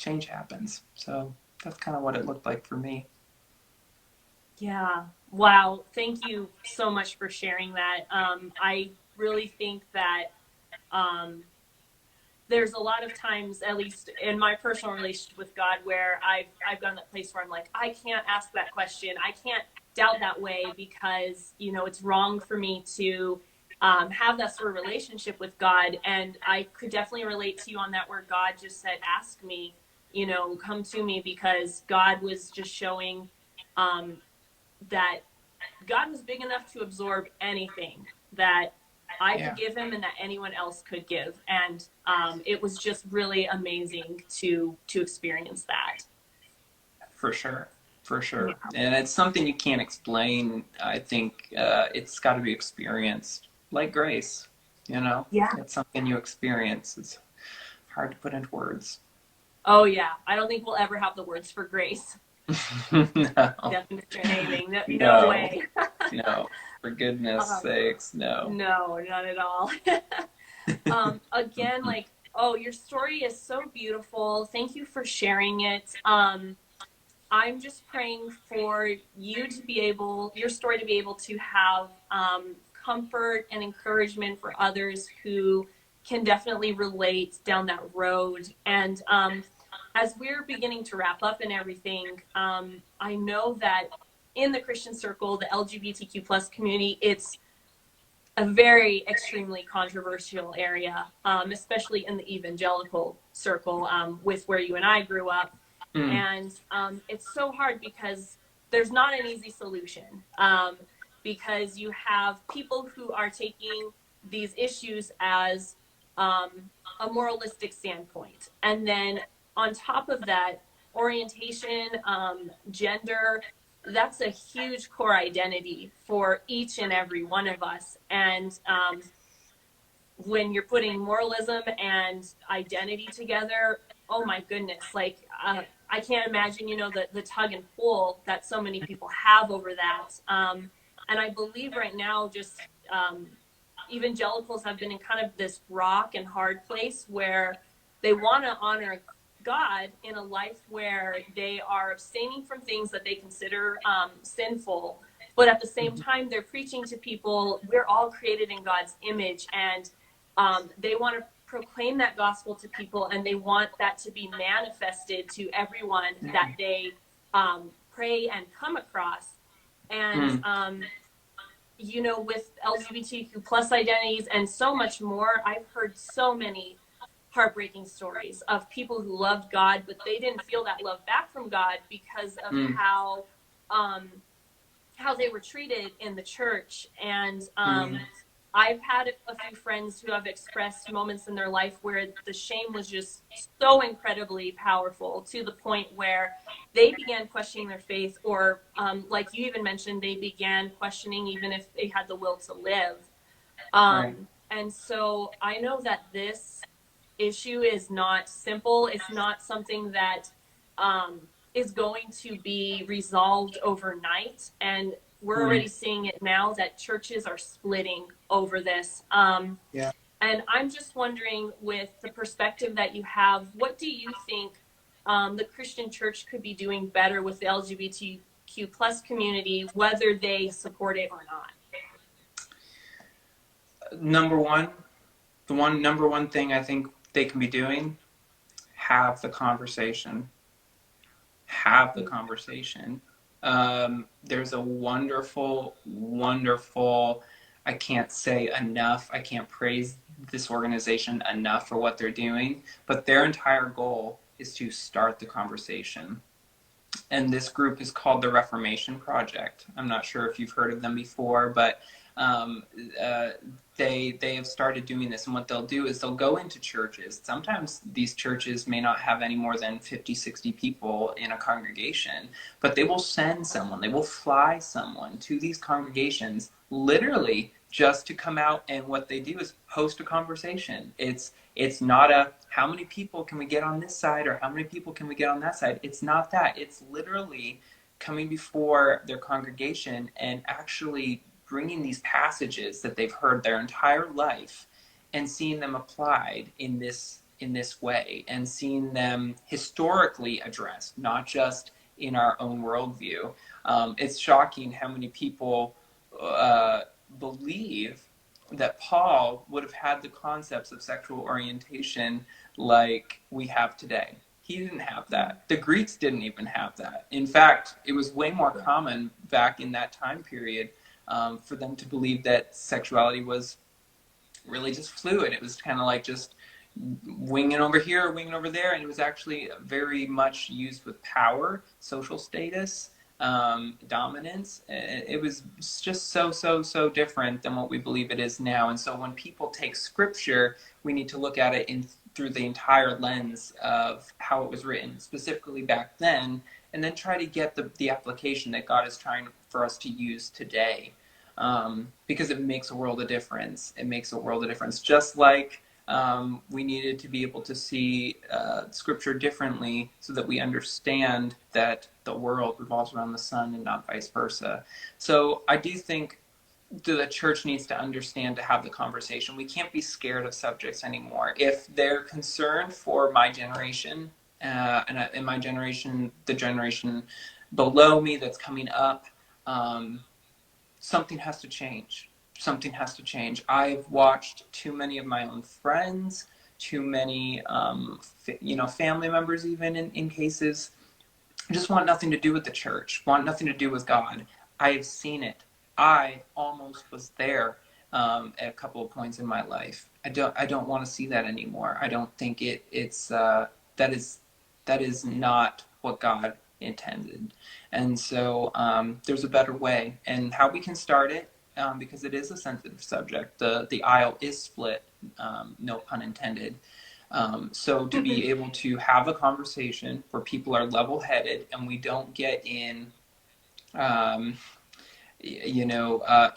change happens. So that's kind of what it looked like for me. Yeah. Wow. Thank you so much for sharing that. I really think that um, there's a lot of times, at least in my personal relationship with God, where I've gone to that place where I'm like, I can't ask that question. I can't doubt that way because it's wrong for me to have that sort of relationship with God. And I could definitely relate to you on that, where God just said, "Ask me, come to me," because God was just showing um, that God was big enough to absorb anything that I could Yeah, give him and that anyone else could give, and it was just really amazing to experience that. for sure. For Yeah. sure. And it's something you can't explain. I think it's got to be experienced, like grace. You know, Yeah. it's something you experience. It's hard to put into words. Oh yeah. I don't think we'll ever have the words for grace, No, definition, or anything. No, no no, way. no. For goodness um, sakes, no. no, not at all. Again, like, oh, your story is so beautiful. Thank you for sharing it. I'm just praying for you to be able, your story to be able to have comfort and encouragement for others who can definitely relate down that road. And as we're beginning to wrap up and everything, I know that in the Christian circle, the LGBTQ plus community, it's a very extremely controversial area, especially in the evangelical circle, with where you and I grew up. Mm, And it's so hard because there's not an easy solution, because you have people who are taking these issues as a moralistic standpoint. And then on top of that, orientation, gender, that's a huge core identity for each and every one of us. And when you're putting moralism and identity together, oh my goodness, like I can't imagine, the tug and pull that so many people have over that. And I believe right now, just evangelicals have been in kind of this rock and hard place where they want to honor God in a life where they are abstaining from things that they consider sinful. But at the same mhm, time, they're preaching to people, we're all created in God's image. And they want to proclaim that gospel to people, and they want that to be manifested to everyone that mhm, they pray and come across. And mm, with LGBTQ plus identities and so much more, I've heard so many heartbreaking stories of people who loved God, but they didn't feel that love back from God because of mm, um, how they were treated in the church. And mm, I've had a few friends who have expressed moments in their life where the shame was just so incredibly powerful, to the point where they began questioning their faith, or like you even mentioned, they began questioning even if they had the will to live. right. And so I know that this issue is not simple. It's not something that um, is going to be resolved overnight. And we're Mm, already seeing it now that churches are splitting over this. yeah. And I'm just wondering, with the perspective that you have, what do you think the Christian church could be doing better with the LGBTQ plus community, whether they support it or not? Number one, the one number one thing I think they can be doing, have the conversation. Have the conversation. There's a wonderful, wonderful, I can't say enough, I can't praise this organization enough for what they're doing, but their entire goal is to start the conversation. And this group is called the Reformation Project. I'm not sure if you've heard of them before, but um, uh, they have started doing this. And what they'll do is they'll go into churches. Sometimes these churches may not have any more than 50, 60 people in a congregation, but they will send someone, they will fly someone to these congregations, literally just to come out, and what they do is host a conversation. It's not a how many people can we get on this side or how many people can we get on that side. It's not that. It's literally coming before their congregation and actually bringing these passages that they've heard their entire life and seeing them applied in this way and seeing them historically addressed, not just in our own worldview. It's shocking how many people believe that Paul would have had the concepts of sexual orientation like we have today. He didn't have that. The Greeks didn't even have that. In fact, it was way more common back in that time period for them to believe that sexuality was really just fluid. It was kind of like just winging over here, winging over there, and it was actually very much used with power, social status, dominance. It was just so different than what we believe it is now. And so when people take scripture, we need to look at it through the entire lens of how it was written, specifically back then, and then try to get the application that God is trying for us to use today. Because it makes a world of difference. It makes a world of difference. Just like we needed to be able to see scripture differently so that we understand that the world revolves around the sun and not vice versa. So I do think the church needs to understand to have the conversation. We can't be scared of subjects anymore. If they're concerned for my generation, and in my generation, the generation below me that's coming up, something has to change. Something has to change. I've watched too many of my own friends, too many, family members, even in cases, just want nothing to do with the church, want nothing to do with God. I have seen it. I almost was there at a couple of points in my life. I don't want to see that anymore. I don't think that is not what God intended. And so there's a better way, and how we can start it, because it is a sensitive subject. The aisle is split, no pun intended. So to be able to have a conversation where people are level-headed and we don't get in,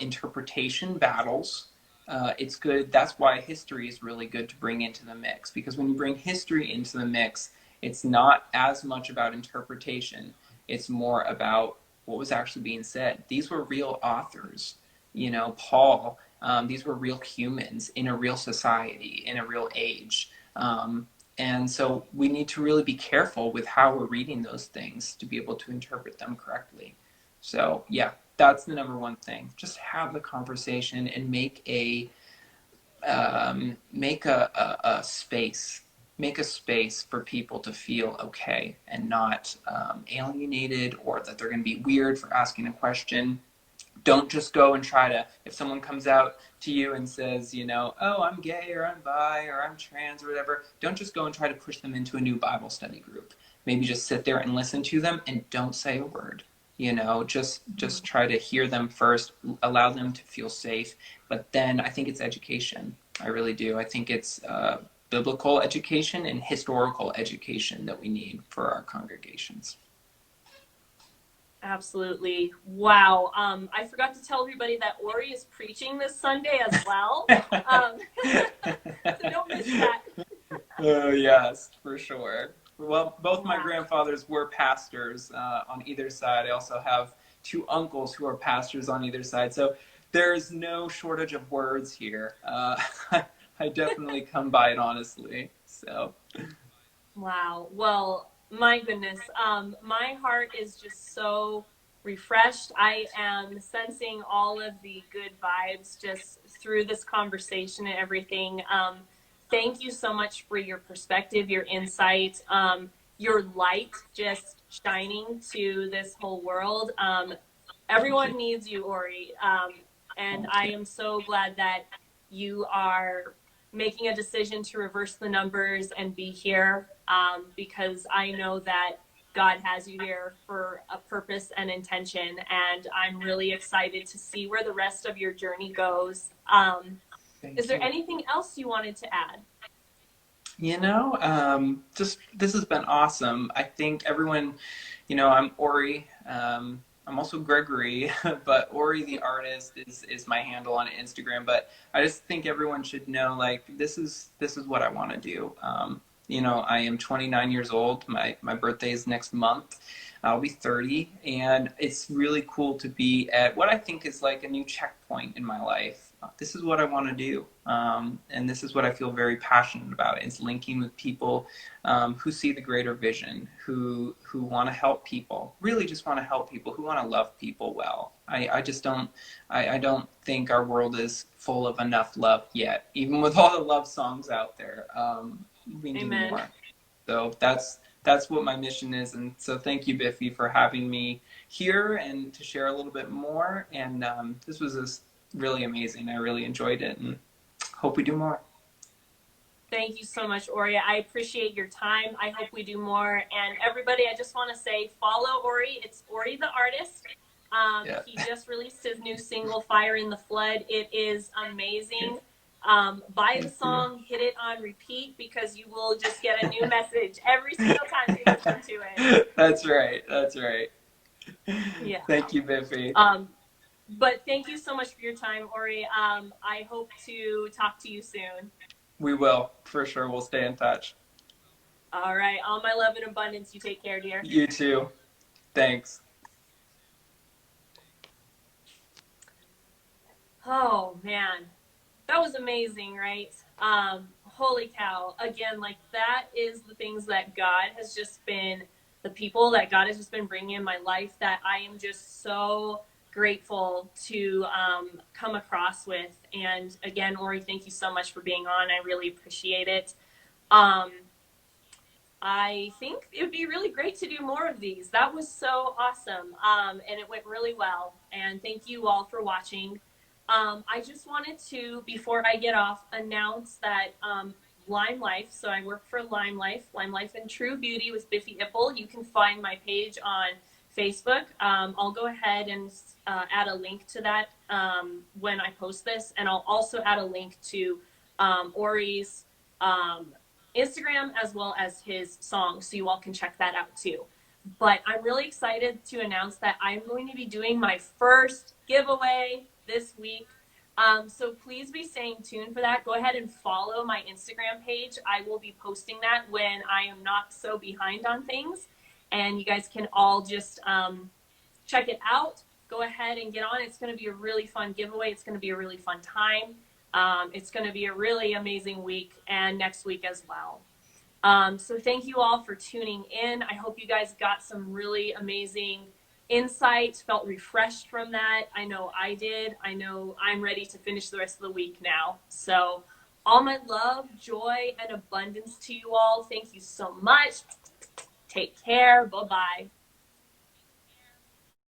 interpretation battles. It's good. That's why history is really good to bring into the mix, because when you bring history into the mix, it's not as much about interpretation. It's more about what was actually being said. These were real authors, Paul. These were real humans in a real society, in a real age. And so we need to really be careful with how we're reading those things to be able to interpret them correctly. So yeah, that's the number one thing. Just have the conversation and make a space. Make a space for people to feel okay and not alienated, or that they're going to be weird for asking a question. Don't just go and try to, if someone comes out to you and says, oh, I'm gay or I'm bi or I'm trans or whatever, don't just go and try to push them into a new Bible study group. Maybe just sit there and listen to them and don't say a word. Just try to hear them first, allow them to feel safe. But then I think it's education. I really do. I think it's biblical education and historical education that we need for our congregations. Absolutely. Wow. I forgot to tell everybody that Ori is preaching this Sunday as well. So don't miss that. Oh, yes, for sure. Well, both my grandfathers were pastors on either side. I also have two uncles who are pastors on either side. So there's no shortage of words here. I definitely come by it honestly. So. Wow. Well, my goodness. My heart is just so refreshed. I am sensing all of the good vibes just through this conversation and everything. Thank you so much for your perspective, your insight, your light just shining to this whole world. Everyone needs you, Ori. And I am so glad that you are making a decision to reverse the numbers and be here, because I know that God has you here for a purpose and intention, and I'm really excited to see where the rest of your journey goes. Is there anything else you wanted to add? Just this has been awesome. I think everyone, I'm Ori. I'm also Gregory, but Ori the artist is my handle on Instagram. But I just think everyone should know, like, this is what I want to do. I am 29 years old. My birthday is next month. I'll be 30, and it's really cool to be at what I think is like a new checkpoint in my life. this is what I want to do. And this is what I feel very passionate about, is linking with people who see the greater vision, who want to help people, really just want to help people, who want to love people well. I just don't, I don't think our world is full of enough love yet, even with all the love songs out there. We need Amen. more. So that's what my mission is. And so thank you, Biffy, for having me here and to share a little bit more. And this was just really amazing. I really enjoyed it and hope we do more. Thank you so much, Ori. I appreciate your time. I hope we do more. And everybody, I just want to say, follow Ori. It's Ori the Artist. Yeah. He just released his new single, Fire in the Flood. It is amazing. Buy the song, hit it on repeat, because you will just get a new message every single time you listen to it. That's right. That's right. Yeah. Thank you, Biffy. But thank you so much for your time, Ori. I hope to talk to you soon. We will, for sure. We'll stay in touch. All right. All my love and abundance. You take care, dear. You too. Thanks. Oh, man. That was amazing, right? Holy cow. Again, like, that is the things that God has just been, the people that God has just been bringing in my life, that I am just so grateful to come across with. And again, Ori, thank you so much for being on. I really appreciate it. I think it would be really great to do more of these. That was so awesome. And it went really well. And thank you all for watching. I just wanted to, before I get off, announce that Lime Life, so I work for Lime Life and True Beauty with Biffy Ipple. You can find my page on Facebook. I'll go ahead and add a link to that when I post this, and I'll also add a link to Ori's Instagram as well as his song, so you all can check that out too. But I'm really excited to announce that I'm going to be doing my first giveaway this week. So please be staying tuned for that. Go ahead and follow my Instagram page. I will be posting that when I am not so behind on things. And you guys can all just check it out. Go ahead and get on. It's going to be a really fun giveaway. It's going to be a really fun time. It's going to be a really amazing week, and next week as well. So thank you all for tuning in. I hope you guys got some really amazing insight, felt refreshed from that. I know I did. I know I'm ready to finish the rest of the week now. So all my love, joy, and abundance to you all. Thank you so much. Take care. Bye-bye.